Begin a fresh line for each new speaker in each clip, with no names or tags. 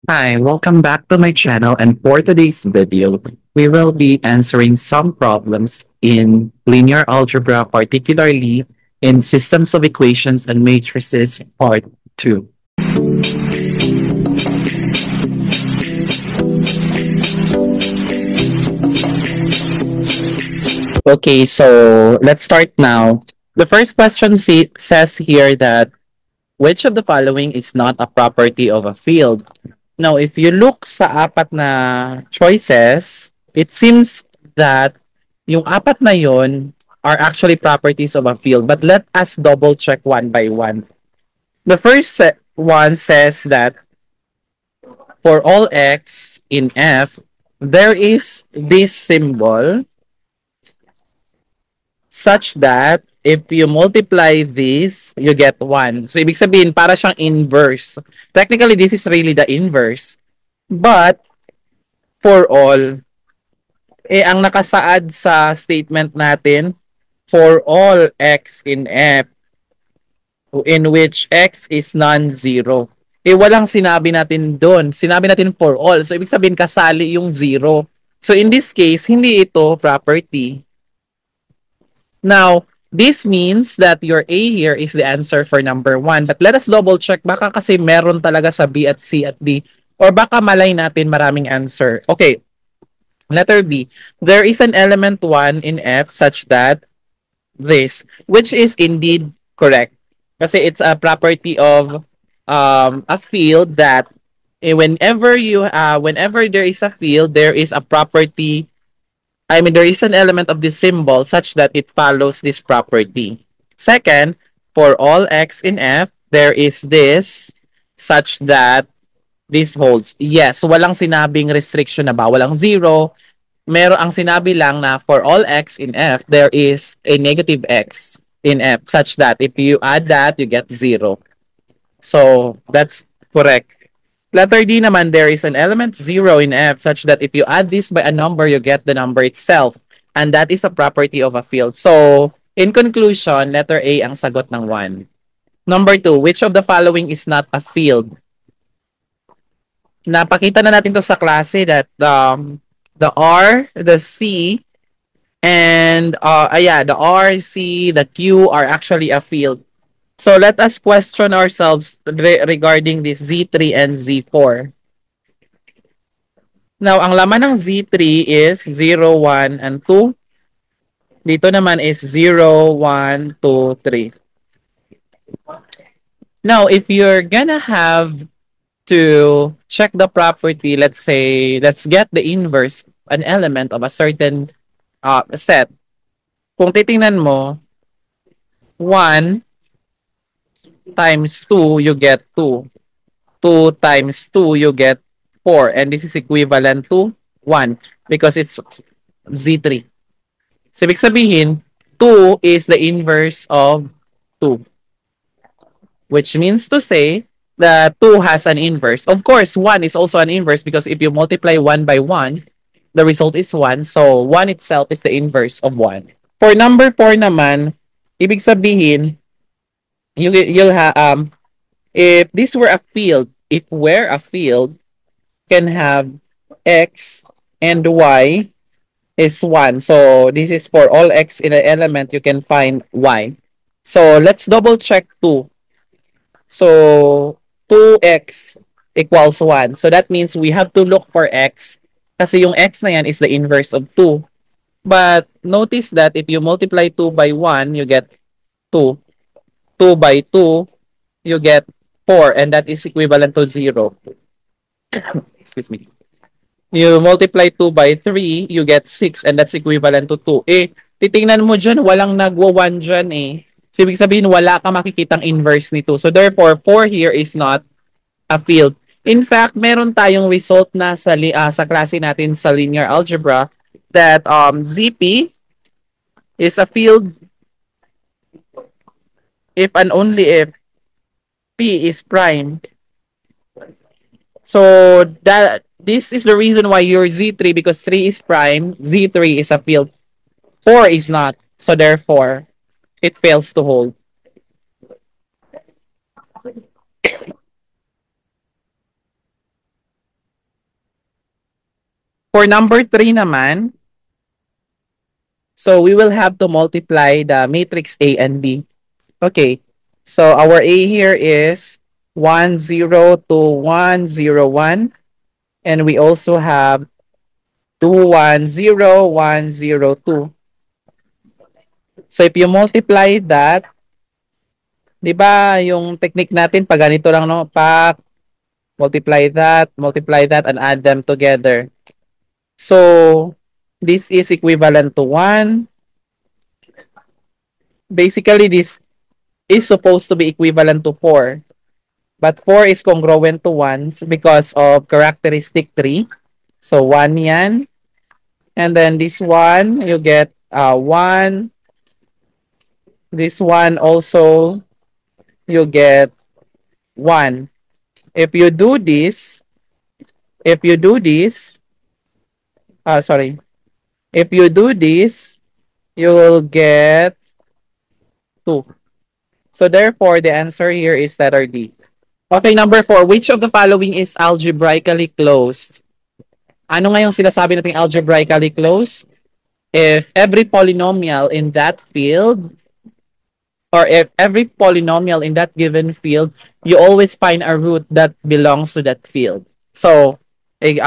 Hi, welcome back to my channel, and for today's video, we will be answering some problems in linear algebra, particularly in systems of equations and matrices part 2. Okay, so let's start now. The first question says here that which of the following is not a property of a field? Now, if you look sa apat na choices, it seems that yung apat na yon are actually properties of a field. But let us double check one by one. The first one says that for all x in F, there is this symbol such that if you multiply this, you get 1. So, ibig sabihin, para siyang inverse. Technically, this is really the inverse. But, for all, ang nakasaad sa statement natin, for all x in F, in which x is non-zero. Walang sinabi natin doon. Sinabi natin for all. So, ibig sabihin, kasali yung zero. So, in this case, hindi ito property. Now, this means that your A here is the answer for number 1. But let us double check. Baka kasi meron talaga sa B at C at D. Or baka malay natin maraming answer. Okay, letter B. There is an element 1 in F such that this, which is indeed correct. Kasi it's a property of a field that whenever there is a field, there is a property. There is an element of this symbol such that it follows this property. Second, for all x in F, there is this such that this holds. Yes, walang sinabing restriction na ba? Walang zero. Meron ang sinabi lang na for all x in F, there is a negative x in F such that if you add that, you get 0. So, that's correct. Letter D naman, there is an element 0 in F such that if you add this by a number, you get the number itself. And that is a property of a field. So, in conclusion, letter A ang sagot ng 1. Number 2, which of the following is not a field? Napakita na natin to sa klase that the R, the C, and the R, C, the Q are actually a field. So let us question ourselves regarding this Z3 and Z4. Now, ang laman ng Z3 is 0, 1, and 2. Dito naman is 0, 1, 2, 3. Now, if you're gonna have to check the property, let's say, let's get the inverse, an element of a certain set. Kung titingnan mo, 1 times 2, you get 2. 2 times 2, you get 4. And this is equivalent to 1 because it's Z3. So, ibig sabihin, 2 is the inverse of 2. Which means to say that 2 has an inverse. Of course, 1 is also an inverse because if you multiply 1 by 1, the result is 1. So, 1 itself is the inverse of 1. For number 4 naman, ibig sabihin, you'll have, if this were a field, if where a field can have x and y is 1. So, this is for all x in an element, you can find y. So, let's double check 2. So, 2x equals 1. So, that means we have to look for x kasi yung x na yan is the inverse of 2. But, notice that if you multiply 2 by 1, you get 2. 2 by 2, you get 4. And that is equivalent to 0. Excuse me. You multiply 2 by 3, you get 6. And that's equivalent to 2. Titingnan mo dyan, walang nagwa 1 dyan So, ibig sabihin, wala ka makikitang inverse nito. So, therefore, 4 here is not a field. In fact, meron tayong result na sa klase natin sa linear algebra that ZP is a field if and only if P is prime. So, this is the reason why you're Z3 because 3 is prime, Z3 is a field. 4 is not. So, therefore, it fails to hold. For number 3 naman, so we will have to multiply the matrix A and B. Okay. So our A here is 1, 0, 2, 1, 0, 1. And we also have 2, 1, 0, 1, 0, 2. So if you multiply that, di ba yung technique natin, pag ganito lang, no? Multiply that, and add them together. So, this is equivalent to 1. Basically, this is supposed to be equivalent to 4. But 4 is congruent to 1 because of characteristic 3. So, 1 yan. And then this one, you get 1. This one also, you get 1. If you do this, if you do this, sorry. If you do this, you will get 2. So therefore, the answer here is letter D. Okay, number 4. Which of the following is algebraically closed? Ano nga yung sinasabi nating algebraically closed? If every polynomial in that field, or if every polynomial in that given field, you always find a root that belongs to that field. So, ibig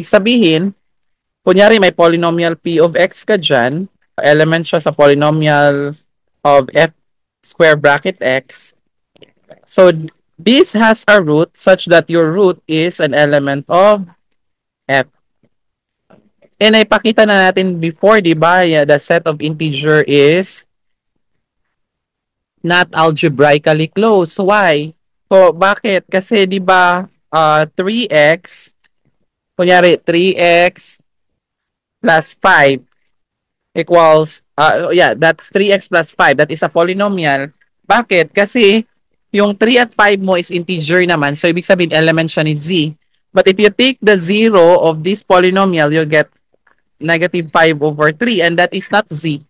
sabihin, kunyari may polynomial p of x ka dyan, element siya sa polynomial of f square bracket x. So, this has a root such that your root is an element of f. And ipakita na natin before, di ba, the set of integer is not algebraically closed. Why? So, bakit? Kasi, di ba, 3x, kunyari, 3x plus 5 equals, that's 3x plus 5. That is a polynomial. Bakit? Kasi, yung 3 at 5 mo is integer naman. So, ibig sabihin, element siya ni z. But if you take the 0 of this polynomial, you get negative 5 over 3. And that is not z.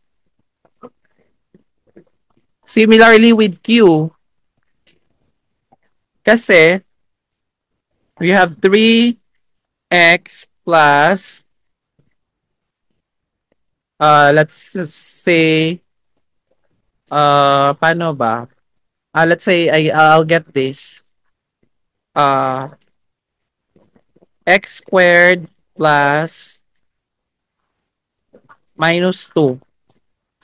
Similarly with q, kasi, we have 3x plus, let's say, paano ba? Let's say I'll get this. X squared plus minus 2.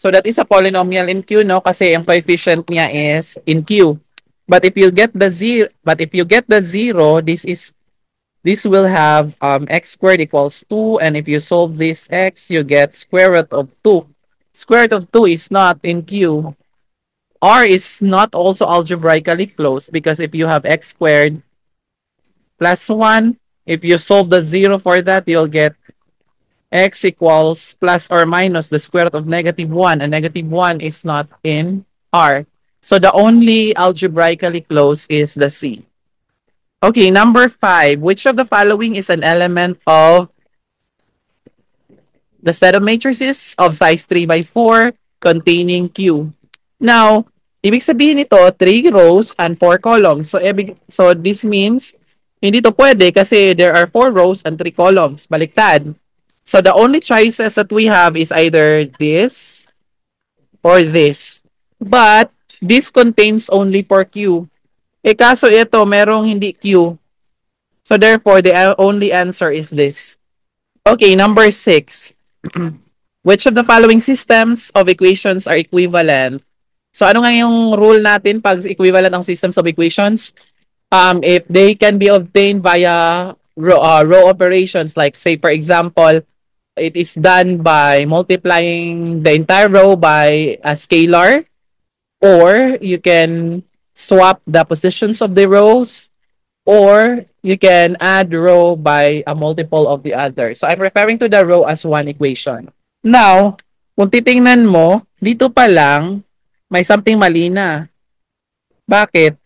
So that is a polynomial in Q, no? Kasi yung coefficient niya is in Q. But if you get the zero, this will have x squared equals 2, and if you solve this x, you get square root of 2. Square root of 2 is not in Q. R is not also algebraically closed because if you have x squared plus 1, if you solve the 0 for that, you'll get x equals plus or minus the square root of negative 1, and negative 1 is not in R. So the only algebraically closed is the C. Okay, number 5. Which of the following is an element of the set of matrices of size 3 by 4 containing Q? Now, ibig sabihin nito, 3 rows and 4 columns. So this means, hindi to pwede kasi there are 4 rows and 3 columns. Baliktad. So the only choices that we have is either this or this. But this contains only for Q. Kaso ito, merong hindi Q. So therefore, the only answer is this. Okay, number 6. Which of the following systems of equations are equivalent? So ano nga yung rule natin pag equivalent ang systems of equations? If they can be obtained via row operations, like say for example, it is done by multiplying the entire row by a scalar, or you can swap the positions of the rows, or you can add row by a multiple of the other. So I'm referring to the row as one equation. Now, kung titingnan mo, dito pa lang, may something mali na. Bakit?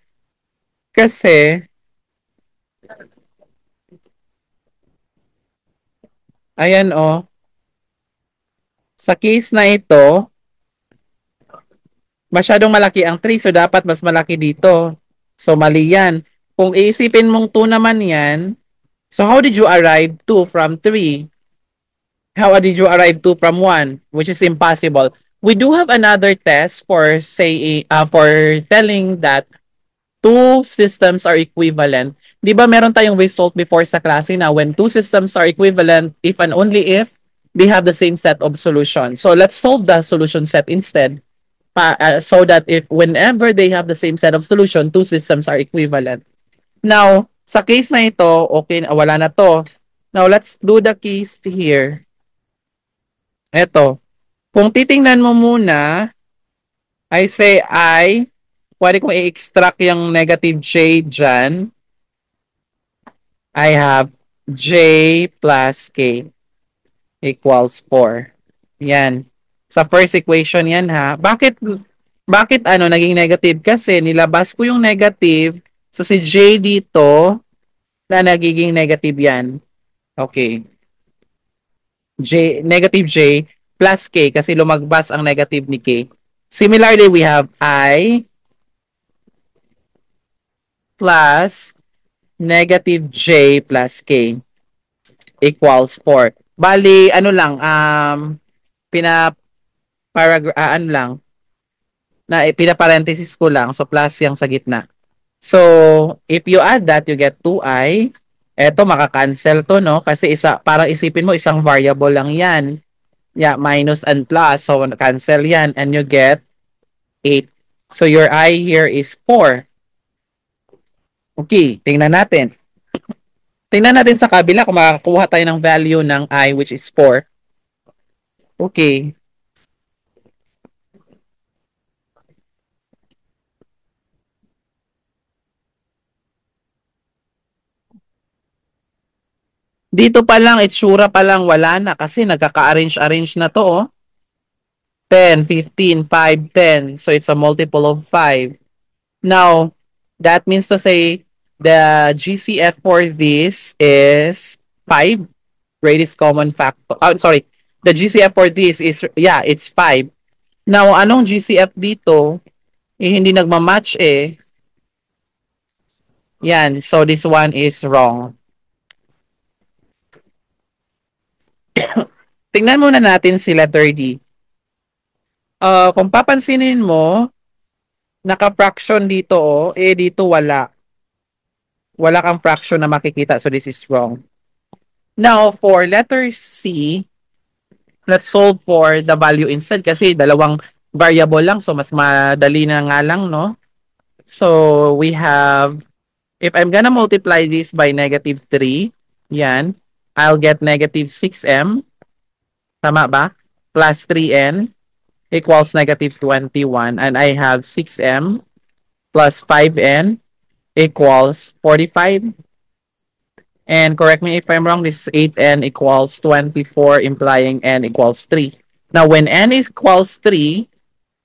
Kasi, ayan sa case na ito, masyadong malaki ang 3, so dapat mas malaki dito. So, mali yan. Kung iisipin mong 2 naman yan, So how did you arrive 2 from 3? How did you arrive 2 from 1? Which is impossible. We do have another test for saying for telling that two systems are equivalent. 'Di ba meron tayong result before sa klase na when two systems are equivalent if and only if they have the same set of solutions. So let's solve the solution set instead so that if whenever they have the same set of solution, two systems are equivalent. Now, sa case na ito, okay, wala na to. Now, let's do the case here. Ito. Kung titingnan mo muna, I say pwede kong i-extract yung negative j dyan. I have j plus k equals 4. Yan. Sa first equation yan ha. Bakit naging negative? Kasi nilabas ko yung negative. So si j dito na nagiging negative yan. Okay. Negative j plus k kasi lumagbas ang negative ni k. Similarly, we have I plus negative j plus k equals 4. Bali, ano lang, pinaparenthesis ko lang, so plus yung sa gitna. So, if you add that, you get 2i. Eto, makakancel to, no? Kasi parang isipin mo, isang variable lang yan. Yeah, minus and plus. So, cancel yan. And you get 8. So, your I here is 4. Okay, tingnan natin. Tingnan natin sa kabila kung makakuha tayo ng value ng I which is 4. Okay. Dito pa lang, itsura pa lang, wala na kasi nagkaka-arrange na to, oh. 10, 15, 5, 10. So, it's a multiple of 5. Now, that means to say, the GCF for this is 5. Greatest common factor. Oh, sorry. The GCF for this is, yeah, it's 5. Now, anong GCF dito? Hindi nagmamatch eh. Yan. So, this one is wrong. Tingnan muna natin si letter D. Kung papansinin mo, naka-fraction dito, oh, dito wala. Wala kang fraction na makikita, so this is wrong. Now, for letter C, let's solve for the value instead kasi dalawang variable lang, so mas madali na nga lang, no? So, we have, if I'm gonna multiply this by negative 3, yan, I'll get negative 6m, tama ba? Plus 3n equals negative 21, and I have 6m plus 5n equals 45. And correct me if I'm wrong, this is 8n equals 24, implying n equals 3. Now, when n equals 3,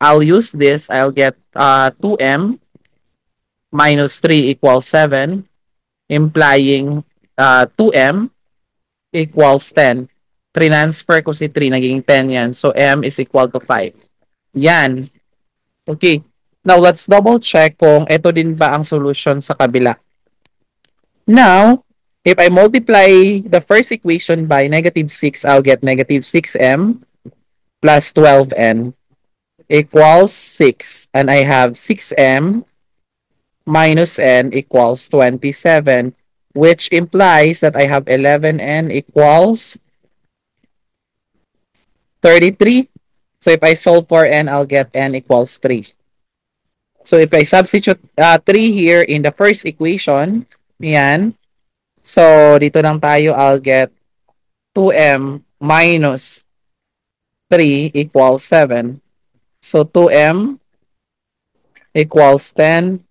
I'll use this. I'll get 2m minus 3 equals 7, implying 2m equals 10. Transfer ko si 3, naging 10 yan. So, m is equal to 5. Yan. Okay. Now, let's double check kung ito din ba ang solution sa kabila. Now, if I multiply the first equation by negative 6, I'll get negative 6m plus 12n equals 6. And I have 6m minus n equals 27, which implies that I have 11n equals 33. So if I solve for n, I'll get n equals 3. So if I substitute 3 here in the first equation, yan. So dito lang tayo, I'll get 2m minus 3 equals 7. So 2m equals 10,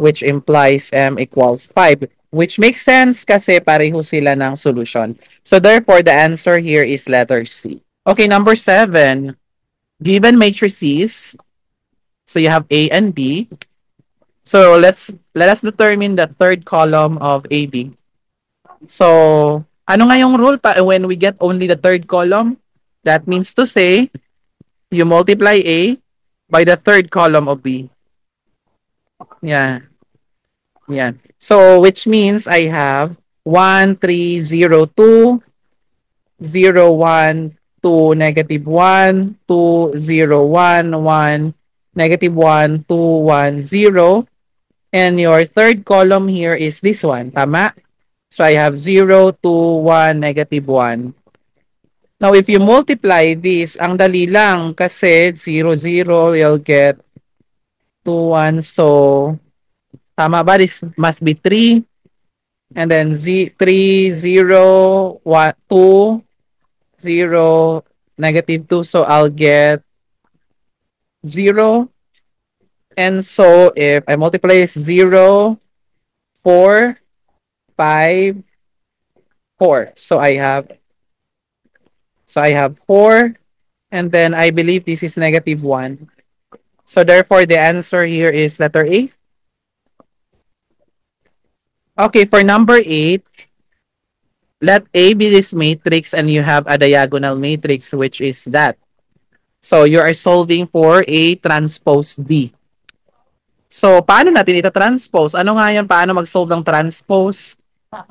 which implies m equals 5, which makes sense kasi pareho sila ng solution. So therefore, the answer here is letter C. Okay, number 7. Given matrices, so you have A and B. So let us determine the third column of AB. So, ano nga yung rule when we get only the third column? That means to say, you multiply A by the third column of B. Yeah. Yeah. So, which means I have 1, 3, 0, 2, 0, 1, 2, negative 1, 2, 0, 1, 1, negative 1, 2, 1, 0. And your third column here is this one. Tama? So I have 0, 2, 1, negative 1. Now, if you multiply this, ang dali lang kasi 0, 0, you'll get 2, 1. So, tama ba? This must be 3. And then 3, 0, 1, 2, 0, negative 2. So, I'll get 0. And so, if I multiply this 0, 4, 5, 4. So I have 4. And then I believe this is negative 1. So therefore, the answer here is letter A. Okay, for number 8, let A be this matrix and you have a diagonal matrix, which is that. So you are solving for A transpose D. So paano natin ita-transpose? Ano nga yan? Paano mag-solve ng transpose?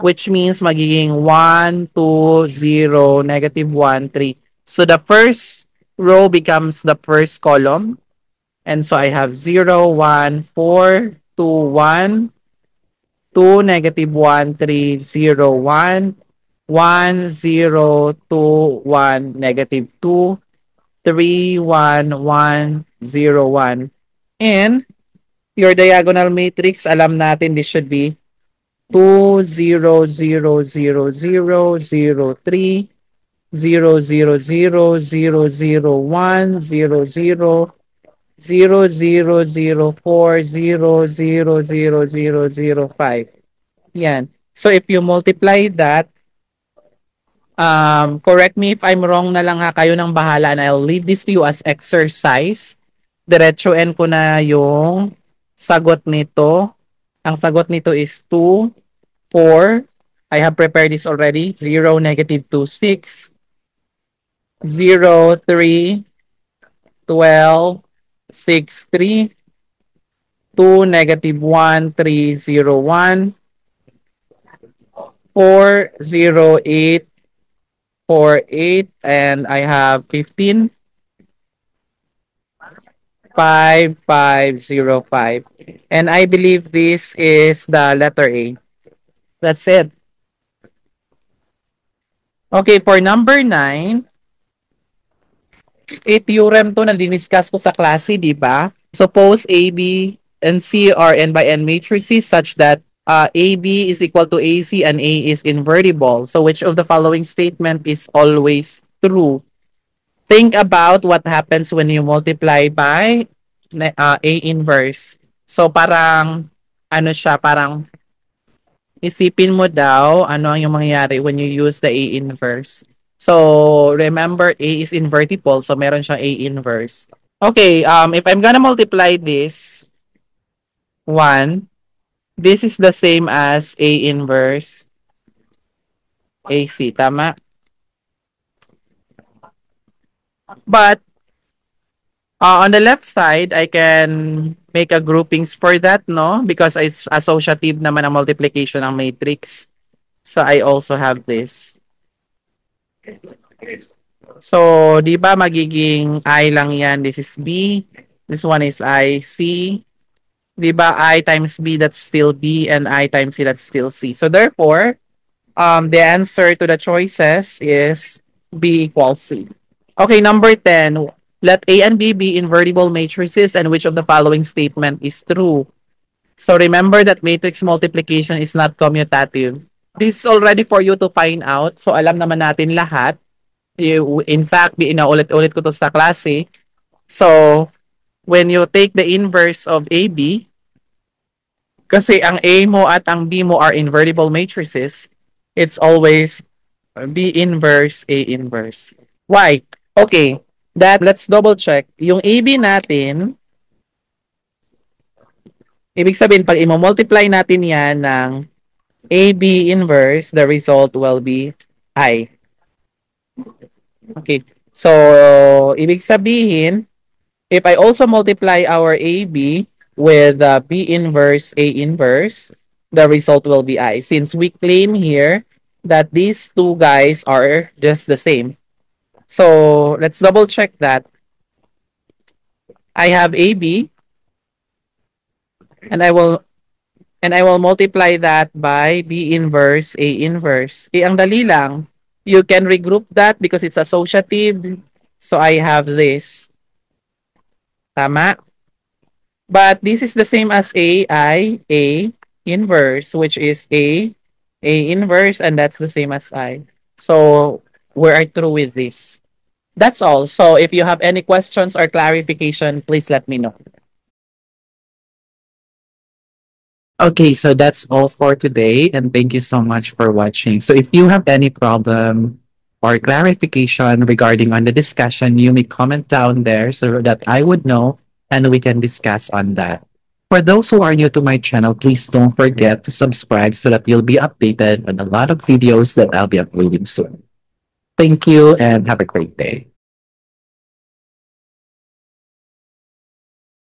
Which means magiging 1, 2, 0, negative 1, 3. So the first row becomes the first column. And so I have 0, 1, 4, 2, 1, 2, negative 1, 3, 0, 1, 1, 0, 2, 1, negative 2, 3, 1, 1, 0, 1. And your diagonal matrix, alam natin this should be 2, 0, 0, 0, 0, 0, 3, 0, 0, 0, 0, 0, 1, 0, 0, 0, 0, 0, 4, 0, 0, 0, 0, 0, 5. Yan. So if you multiply that, correct me if I'm wrong na lang ha, kayo nang bahala and I'll leave this to you as exercise. Diretsuin ko na yung sagot nito. Ang sagot nito is 2, 4. I have prepared this already. 0, negative 2, 6. 0, 3, 12, 6, 3. 2, negative 1, 3, 0, 1. 4, 0, 8, 4, 8. And I have 15. 5, 5, 0, 5. And I believe this is the letter A. That's it. Okay, for number 9, theorem to na diniscuss ko sa klase, di ba? Suppose A, B, and C are n by n matrices such that AB is equal to AC and A is invertible. So which of the following statement is always true? Think about what happens when you multiply by A inverse. So parang ano siya, parang isipin mo daw ano ang yung mangyayari when you use the A inverse. So remember A is invertible, so meron siyang A inverse. Okay, if I'm gonna multiply this 1, this is the same as A inverse AC, tama? But on the left side, I can make a groupings for that, no? Because it's associative naman ang multiplication ng matrix. So I also have this. So, di ba magiging I lang yan? This is B. This one is I, C. Di ba I times B, that's still B, and I times C, that's still C. So therefore, the answer to the choices is B equals C. Okay, number 10. Let A and B be invertible matrices and which of the following statement is true? So remember that matrix multiplication is not commutative. This is already for you to find out. So alam naman natin lahat. In fact, inaulit-ulit ko to sa klase. So, when you take the inverse of AB, kasi ang A mo at ang B mo are invertible matrices, it's always B inverse, A inverse. Why? Okay, let's double check. Yung AB natin, ibig sabihin, pag i-multiply natin yan ng AB inverse, the result will be I. Okay. So, ibig sabihin, if I also multiply our AB with B inverse, A inverse, the result will be I. Since we claim here that these two guys are just the same. So let's double check that. I have AB and I will multiply that by B inverse A inverse. Ang dali lang. You can regroup that because it's associative. So I have this. Tama? But this is the same as A inverse, which is A inverse, and that's the same as I. So we are through with this. That's all. So if you have any questions or clarification, please let me know. Okay, so that's all for today, and thank you so much for watching. So if you have any problem or clarification regarding on the discussion, you may comment down there so that I would know and we can discuss on that. For those who are new to my channel, please don't forget to subscribe so that you'll be updated on a lot of videos that I'll be uploading soon. Thank you and have a great day.